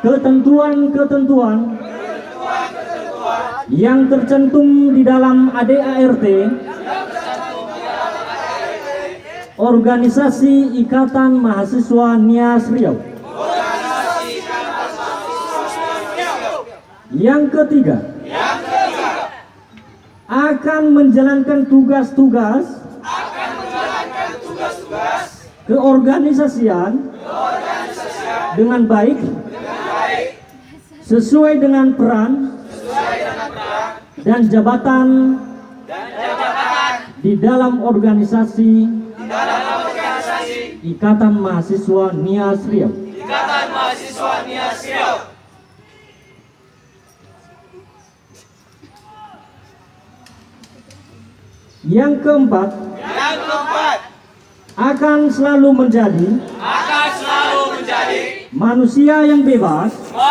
ketentuan-ketentuan yang tercantum di dalam ADART Organisasi Ikatan Mahasiswa Nias Riau. Yang ketiga, akan menjalankan tugas-tugas keorganisasian dengan baik sesuai dengan peran dan jabatan di dalam organisasi Ikatan Mahasiswa Nias Riau. Yang keempat, akan selalu menjadi manusia yang bebas